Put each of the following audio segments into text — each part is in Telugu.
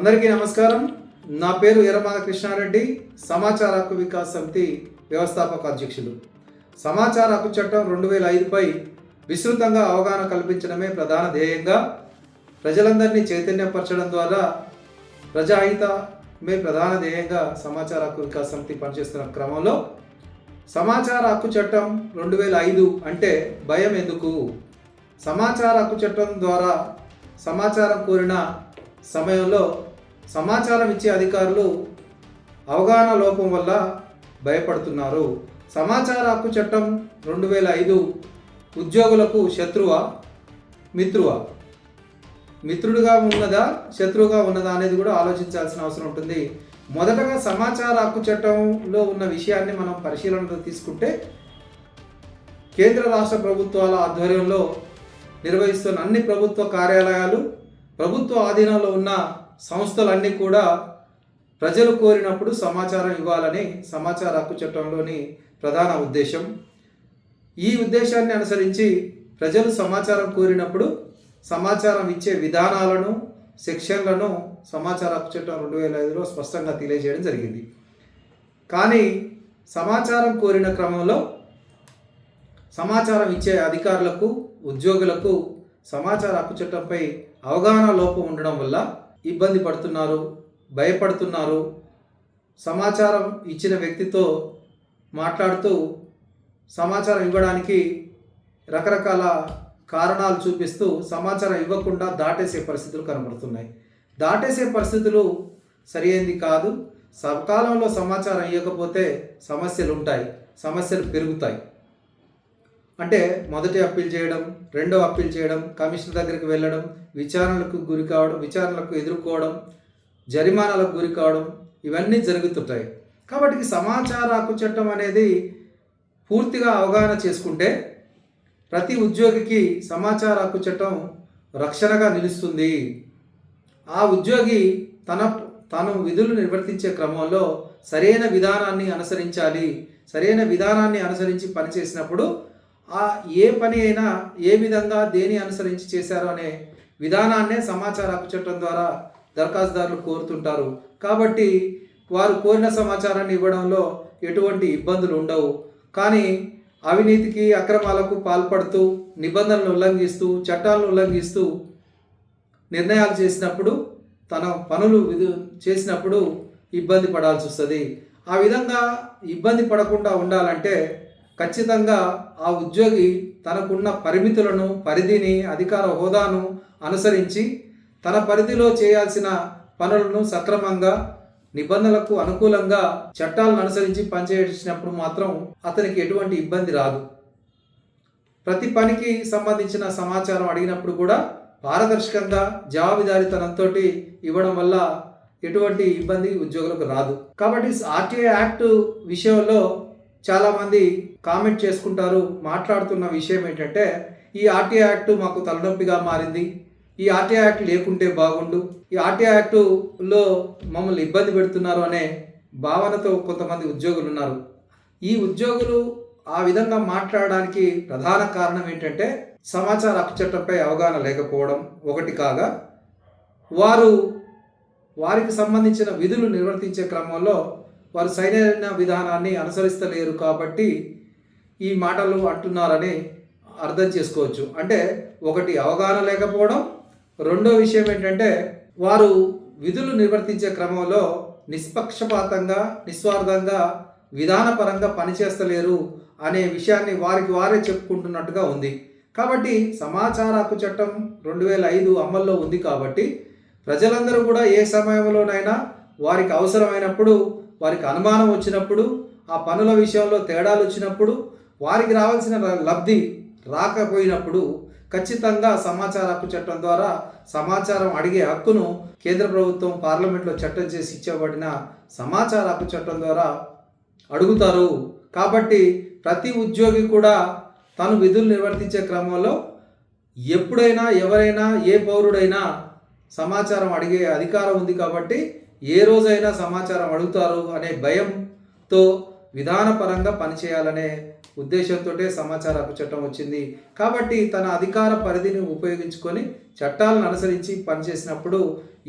అందరికీ నమస్కారం. నా పేరు ఎర్రమాద కృష్ణారెడ్డి, సమాచార హక్కు వికాస్ సమితి వ్యవస్థాపక అధ్యక్షులు. సమాచార హక్కు చట్టం 2005పై విస్తృతంగా అవగాహన కల్పించడమే ప్రధాన ధ్యేయంగా ప్రజలందరినీ చైతన్యపరచడం ద్వారా ప్రజాహితమే ప్రధాన ధ్యేయంగా సమాచార హక్కు వికాస్ సమితి పనిచేస్తున్న క్రమంలో సమాచార హక్కు చట్టం 2005 అంటే భయం ఎందుకు? సమాచార హక్కు చట్టం ద్వారా సమాచారం కోరిన సమయంలో సమాచారం ఇచ్చే అధికారులు అవగాహన లోపం వల్ల భయపడుతున్నారు. సమాచార హక్కు చట్టం 2005 ఉద్యోగులకు శత్రువా మిత్రువా? మిత్రుడిగా ఉన్నదా శత్రువుగా ఉన్నదా అనేది కూడా ఆలోచించాల్సిన అవసరం ఉంటుంది. మొదటగా సమాచార హక్కు చట్టంలో ఉన్న విషయాన్ని మనం పరిశీలనలో తీసుకుంటే కేంద్ర రాష్ట్ర ప్రభుత్వాల ఆధ్వర్యంలో నిర్వహిస్తున్న అన్ని ప్రభుత్వ కార్యాలయాలు, ప్రభుత్వ ఆధీనంలో ఉన్న సంస్థలన్నీ కూడా ప్రజలు కోరినప్పుడు సమాచారం ఇవ్వాలని సమాచార హక్కు చట్టంలోని ప్రధాన ఉద్దేశం. ఈ ఉద్దేశాన్ని అనుసరించి ప్రజలు సమాచారం కోరినప్పుడు సమాచారం ఇచ్చే విధానాలను, సెక్షన్లను సమాచార హక్కు చట్టం 2005లో స్పష్టంగా తెలియజేయడం జరిగింది. కానీ సమాచారం కోరిన క్రమంలో సమాచారం ఇచ్చే అధికారులకు, ఉద్యోగులకు సమాచార హక్కు చట్టంపై అవగాహన లోపం ఉండడం వల్ల ఇబ్బంది పడుతున్నారు, భయపడుతున్నారు. సమాచారం ఇచ్చిన వ్యక్తితో మాట్లాడుతూ సమాచారం ఇవ్వడానికి రకరకాల కారణాలు చూపిస్తూ సమాచారం ఇవ్వకుండా దాటేసే పరిస్థితులు కనబడుతున్నాయి. దాటేసే పరిస్థితులు సరైనది కాదు. సకాలంలో సమాచారం ఇవ్వకపోతే సమస్యలు ఉంటాయి, సమస్యలు పెరుగుతాయి. అంటే మొదటి అప్పీల్ చేయడం, రెండవ అప్పీల్ చేయడం, కమిషనర్ దగ్గరికి వెళ్ళడం, విచారణలకు గురి కావడం, విచారణలకు ఎదుర్కోవడం, జరిమానాలకు గురి కావడం, ఇవన్నీ జరుగుతుంటాయి. కాబట్టి సమాచార హక్కు చట్టం అనేది పూర్తిగా అవగాహన చేసుకుంటే ప్రతి ఉద్యోగికి సమాచార హక్కు చట్టం రక్షణగా నిలుస్తుంది. ఆ ఉద్యోగి తను విధులు నిర్వర్తించే క్రమంలో సరైన విధానాన్ని అనుసరించాలి. సరైన విధానాన్ని అనుసరించి పనిచేసినప్పుడు ఏ పని అయినా ఏ విధంగా దేని అనుసరించి చేశారో అనే విధానాన్నే సమాచార హక్కు చట్టం ద్వారా దరఖాస్తుదారులు కోరుతుంటారు. కాబట్టి వారు కోరిన సమాచారాన్ని ఇవ్వడంలో ఎటువంటి ఇబ్బందులు ఉండవు. కానీ అవినీతికి, అక్రమాలకు పాల్పడుతూ, నిబంధనలను ఉల్లంఘిస్తూ, చట్టాలను ఉల్లంఘిస్తూ నిర్ణయాలు చేసినప్పుడు, తన పనులు చేసినప్పుడు ఇబ్బంది పడాల్సి వస్తుంది. ఆ విధంగా ఇబ్బంది పడకుండా ఉండాలంటే ఖచ్చితంగా ఆ ఉద్యోగి తనకున్న పరిమితులను, పరిధిని, అధికార హోదాను అనుసరించి తన పరిధిలో చేయాల్సిన పనులను సక్రమంగా, నిబంధనలకు అనుకూలంగా, చట్టాలను అనుసరించి పనిచేసినప్పుడు మాత్రం అతనికి ఎటువంటి ఇబ్బంది రాదు. ప్రతి పనికి సంబంధించిన సమాచారం అడిగినప్పుడు కూడా పారదర్శకంగా, జవాబుదారీతనంతో ఇవ్వడం వల్ల ఎటువంటి ఇబ్బంది ఉద్యోగులకు రాదు. కాబట్టి ఆర్టీఐ యాక్ట్ విషయంలో చాలామంది కామెంట్ చేసుకుంటారు. మాట్లాడుతున్న విషయం ఏంటంటే, ఈ ఆర్టీఐ యాక్ట్ మాకు తలనొప్పిగా మారింది, ఈ ఆర్టీఐ యాక్ట్ లేకుంటే బాగుండు, ఈ ఆర్టీఐ యాక్టులో మమ్మల్ని ఇబ్బంది పెడుతున్నారు అనే భావనతో కొంతమంది ఉద్యోగులు ఉన్నారు. ఈ ఉద్యోగులు ఆ విధంగా మాట్లాడడానికి ప్రధాన కారణం ఏంటంటే సమాచార హక్కు చట్టంపై అవగాహన లేకపోవడం ఒకటి కాగా, వారికి సంబంధించిన విధులు నిర్వర్తించే క్రమంలో వారు సరైన విధానాన్ని అనుసరిస్తలేరు కాబట్టి ఈ మాటలు అంటున్నారని అర్థం చేసుకోవచ్చు. అంటే ఒకటి అవగాహన లేకపోవడం, రెండో విషయం ఏంటంటే వారు విధులు నిర్వర్తించే క్రమంలో నిష్పక్షపాతంగా, నిస్వార్థంగా, విధానపరంగా పనిచేస్తలేరు అనే విషయాన్ని వారికి వారే చెప్పుకుంటున్నట్టుగా ఉంది. కాబట్టి సమాచార హక్కు చట్టం 2005 అమల్లో ఉంది కాబట్టి ప్రజలందరూ కూడా ఏ సమయంలోనైనా వారికి అవసరమైనప్పుడు, వారికి అనుమానం వచ్చినప్పుడు, ఆ పనుల విషయంలో తేడాలు వచ్చినప్పుడు, వారికి రావాల్సిన లబ్ధి రాకపోయినప్పుడు ఖచ్చితంగా సమాచార హక్కు చట్టం ద్వారా సమాచారం అడిగే హక్కును కేంద్ర ప్రభుత్వం పార్లమెంట్లో చట్టం చేసి ఇచ్చబడిన సమాచార హక్కు చట్టం ద్వారా అడుగుతారు. కాబట్టి ప్రతి ఉద్యోగి కూడా తను విధులు నిర్వర్తించే క్రమంలో ఎప్పుడైనా, ఎవరైనా, ఏ పౌరుడైనా సమాచారం అడిగే అధికారం ఉంది. కాబట్టి ఏ రోజైనా సమాచారం అడుగుతారు అనే భయంతో విధానపరంగా పనిచేయాలనే ఉద్దేశంతో సమాచార హక్కు చట్టం వచ్చింది. కాబట్టి తన అధికార పరిధిని ఉపయోగించుకొని చట్టాలను అనుసరించి పనిచేసినప్పుడు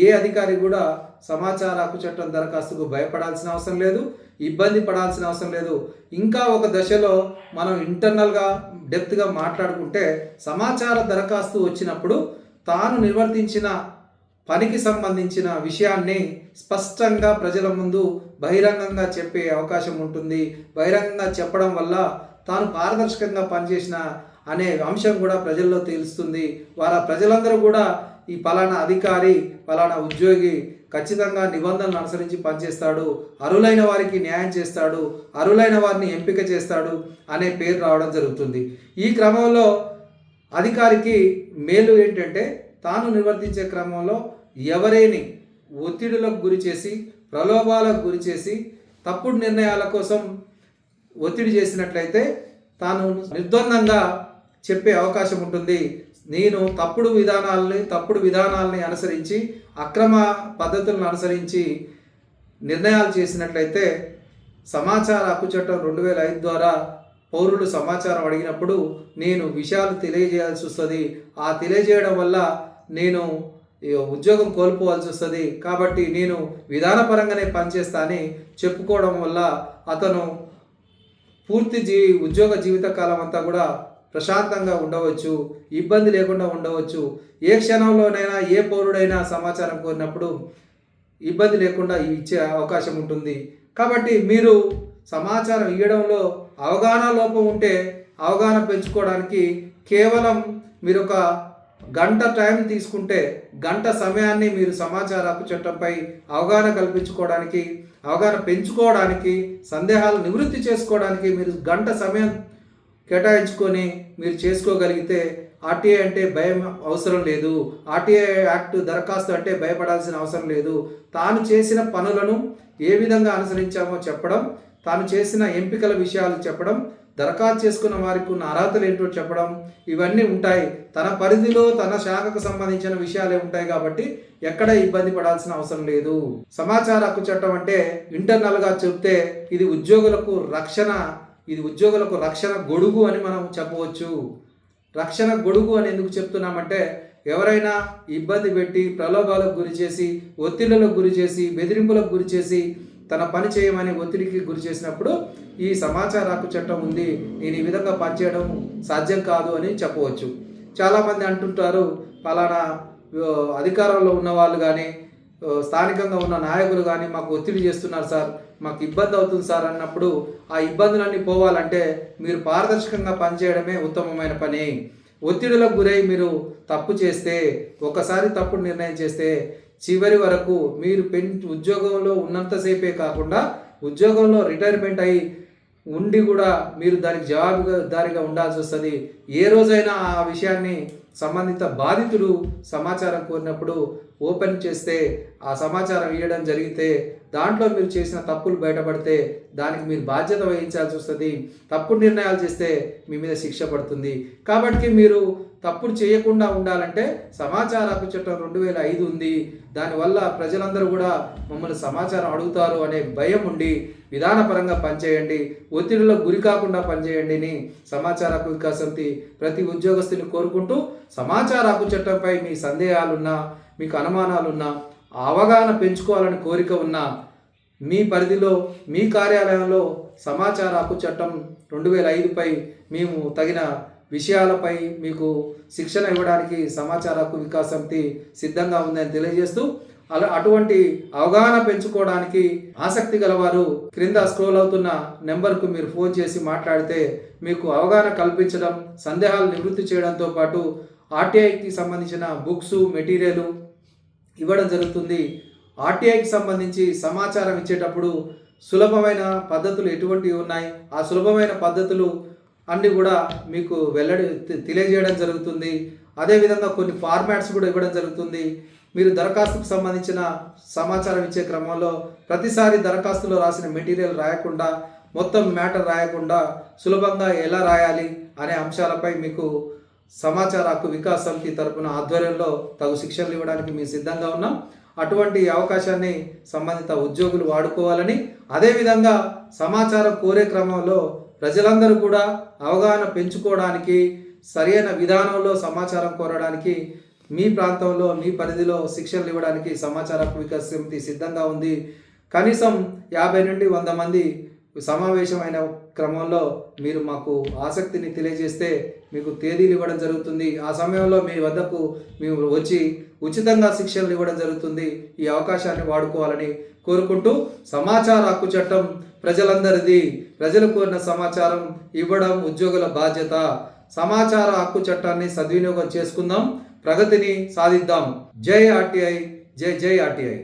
ఏ అధికారి కూడా సమాచార హక్కు చట్టం దరఖాస్తుకు భయపడాల్సిన అవసరం లేదు, ఇబ్బంది పడాల్సిన అవసరం లేదు. ఇంకా ఒక దశలో మనం ఇంటర్నల్గా డెప్త్గా మాట్లాడుకుంటే సమాచార దరఖాస్తు వచ్చినప్పుడు తాను నిర్వర్తించిన పనికి సంబంధించిన విషయాన్ని స్పష్టంగా ప్రజల ముందు బహిరంగంగా చెప్పే అవకాశం ఉంటుంది. బహిరంగంగా చెప్పడం వల్ల తాను పారదర్శకంగా పనిచేసిన అనే అంశం కూడా ప్రజల్లో తెలుస్తుంది. ప్రజలందరూ కూడా ఈ పలానా అధికారి, పలానా ఉద్యోగి ఖచ్చితంగా నిబంధనలు అనుసరించి పనిచేస్తాడు, అర్హులైన వారికి న్యాయం చేస్తాడు, అర్హులైన వారిని ఎంపిక చేస్తాడు అనే పేరు రావడం జరుగుతుంది. ఈ క్రమంలో అధికారికి మేలు ఏంటంటే తాను నిర్వర్తించే క్రమంలో ఎవరైనా ఒత్తిడులకు గురి చేసి, ప్రలోభాలకు గురి చేసి, తప్పుడు నిర్ణయాల కోసం ఒత్తిడి చేసినట్లయితే తాను నిర్ద్వందంగా చెప్పే అవకాశం ఉంటుంది. నేను తప్పుడు విధానాలని అనుసరించి, అక్రమ పద్ధతులను అనుసరించి నిర్ణయాలు చేసినట్లయితే సమాచార హక్కు చట్టం 2005 ద్వారా పౌరులు సమాచారం అడిగినప్పుడు నేను విషయాలు తెలియజేయాల్సి వస్తుంది. ఆ తెలియజేయడం వల్ల నేను ఉద్యోగం కోల్పోవాల్సి వస్తుంది. కాబట్టి నేను విధానపరంగానే పనిచేస్తా అని చెప్పుకోవడం వల్ల అతను పూర్తి ఉద్యోగ జీవితకాలం అంతా కూడా ప్రశాంతంగా ఉండవచ్చు, ఇబ్బంది లేకుండా ఉండవచ్చు. ఏ క్షణంలోనైనా ఏ పౌరుడైనా సమాచారం కోరినప్పుడు ఇబ్బంది లేకుండా ఇచ్చే అవకాశం ఉంటుంది. కాబట్టి మీరు సమాచారం ఇవ్వడంలో అవగాహన లోపం ఉంటే అవగాహన పెంచుకోవడానికి కేవలం మీరు ఒక గంట టైం తీసుకుంటే, గంట సమయాన్ని మీరు సమాచార హక్కు చట్టంపై అవగాహన కల్పించుకోవడానికి, అవగాహన పెంచుకోవడానికి, సందేహాలు నివృత్తి చేసుకోవడానికి మీరు గంట సమయం కేటాయించుకొని మీరు చేసుకోగలిగితే ఆర్టీఐ అంటే భయం అవసరం లేదు. ఆర్టీఐ యాక్ట్ దరఖాస్తు అంటే భయపడాల్సిన అవసరం లేదు. తాను చేసిన పనులను ఏ విధంగా అనుసరించామో చెప్పడం, తాను చేసిన ఎంపికల విషయాలు చెప్పడం, దరఖాస్తు చేసుకున్న వారికి ఉన్న అర్హతలు ఏంటో చెప్పడం, ఇవన్నీ ఉంటాయి. తన పరిధిలో తన శాఖకు సంబంధించిన విషయాలే ఉంటాయి కాబట్టి ఎక్కడ ఇబ్బంది పడాల్సిన అవసరం లేదు. సమాచార హక్కు చట్టం అంటే ఇంటర్నల్గా చెప్తే ఇది ఉద్యోగులకు రక్షణ గొడుగు అని మనం చెప్పవచ్చు. రక్షణ గొడుగు అని ఎందుకు చెప్తున్నామంటే ఎవరైనా ఇబ్బంది పెట్టి, ప్రలోభాలకు గురి చేసి, ఒత్తిళ్లకు గురి చేసి, బెదిరింపులకు గురి చేసి తన పని చేయమని ఒత్తిడికి గురి చేసినప్పుడు ఈ సమాచార హక్కు చట్టం ఉంది, నేను ఈ విధంగా పనిచేయడం సాధ్యం కాదు అని చెప్పవచ్చు. చాలామంది అంటుంటారు, పలానా అధికారంలో ఉన్న వాళ్ళు కానీ, స్థానికంగా ఉన్న నాయకులు కానీ మాకు ఒత్తిడి చేస్తున్నారు సార్, మాకు ఇబ్బంది అవుతుంది సార్ అన్నప్పుడు ఆ ఇబ్బందులన్నీ పోవాలంటే మీరు పారదర్శకంగా పనిచేయడమే ఉత్తమమైన పని. ఒత్తిడులకు గురై మీరు తప్పు చేస్తే, ఒకసారి తప్పుడు నిర్ణయం చేస్తే చివరి వరకు మీరు ఉద్యోగంలో ఉన్నంతసేపే కాకుండా ఉద్యోగంలో రిటైర్మెంట్ అయి ఉండి కూడా మీరు దానికి జవాబుదారీగా ఉండాల్సి వస్తుంది. ఏ రోజైనా ఆ విషయాన్ని సంబంధిత బాధితుడు సమాచారం కోరినప్పుడు ఓపెన్ చేస్తే, ఆ సమాచారం ఇవ్వడం జరిగితే దాంట్లో మీరు చేసిన తప్పులు బయటపడితే దానికి మీరు బాధ్యత వహించాల్సి వస్తుంది. తప్పుడు నిర్ణయాలు చేస్తే మీ మీద శిక్ష పడుతుంది. కాబట్టి మీరు తప్పుడు చేయకుండా ఉండాలంటే సమాచార హక్కు చట్టం 2005 ఉంది. దానివల్ల ప్రజలందరూ కూడా మమ్మల్ని సమాచారం అడుగుతారు అనే భయం ఉండి విధానపరంగా పనిచేయండి, ఒత్తిడిలో గురి కాకుండా పనిచేయండి అని సమాచార హక్కు వికాస సమితి ప్రతి ఉద్యోగస్తుని కోరుకుంటూ, సమాచార హక్కు చట్టంపై మీ సందేహాలున్నా, మీకు అనుమానాలున్నా, అవగాహన పెంచుకోవాలని కోరిక ఉన్న మీ పరిధిలో, మీ కార్యాలయంలో సమాచార హక్కు చట్టం 2005పై మేము తగిన విషయాలపై మీకు శిక్షణ ఇవ్వడానికి సమాచార హక్కు వికాస సమితి సిద్ధంగా ఉందని తెలియజేస్తూ, అటువంటి అవగాహన పెంచుకోవడానికి ఆసక్తి గలవారు క్రింద స్క్రోల్ అవుతున్న నెంబర్కు మీరు ఫోన్ చేసి మాట్లాడితే మీకు అవగాహన కల్పించడం, సందేహాలు నివృత్తి చేయడంతో పాటు ఆర్టీఐకి సంబంధించిన బుక్స్, మెటీరియల్ ఇవ్వడం జరుగుతుంది. ఆర్టీఐకి సంబంధించి సమాచారం ఇచ్చేటప్పుడు సులభమైన పద్ధతులు ఎటువంటివి ఉన్నాయి, ఆ సులభమైన పద్ధతులు అన్నీ కూడా మీకు తెలియజేయడం జరుగుతుంది. అదేవిధంగా కొన్ని ఫార్మాట్స్ కూడా ఇవ్వడం జరుగుతుంది. మీరు దరఖాస్తుకు సంబంధించిన సమాచారం ఇచ్చే క్రమంలో ప్రతిసారి దరఖాస్తులో రాసిన మెటీరియల్ రాయకుండా, మొత్తం మ్యాటర్ రాయకుండా సులభంగా ఎలా రాయాలి అనే అంశాలపై మీకు సమాచార హక్కు వికాస సమితి తరపున ఆధ్వర్యంలో తగు శిక్షణలు ఇవ్వడానికి మేము సిద్ధంగా ఉన్నాం. అటువంటి అవకాశాన్ని సంబంధిత ఉద్యోగులు వాడుకోవాలని, అదేవిధంగా సమాచారం కోరే క్రమంలో ప్రజలందరూ కూడా అవగాహన పెంచుకోవడానికి, సరైన విధానంలో సమాచారం కోరడానికి మీ ప్రాంతంలో మీ పరిధిలో శిక్షణలు ఇవ్వడానికి సమాచార హక్కు వికాస్ సమితి సిద్ధంగా ఉంది. కనీసం 50 నుండి 100 మంది సమావేశమైన క్రమంలో మీరు మాకు ఆసక్తిని తెలియజేస్తే మీకు తేదీలు ఇవ్వడం జరుగుతుంది. ఆ సమయంలో మీ వద్దకు మేము వచ్చి ఉచితంగా శిక్షణలు ఇవ్వడం జరుగుతుంది. ఈ అవకాశాన్ని వాడుకోవాలని కోరుకుంటూ, సమాచార హక్కు చట్టం ప్రజలందరిది. ప్రజలు కోరిన సమాచారం ఇవ్వడం ఉద్యోగుల బాధ్యత. సమాచార హక్కు చట్టాన్ని సద్వినియోగం చేసుకుందాం, ప్రగతిని సాధిద్దాం. జై ఆర్టీఐ, జై జై ఆర్టీఐ.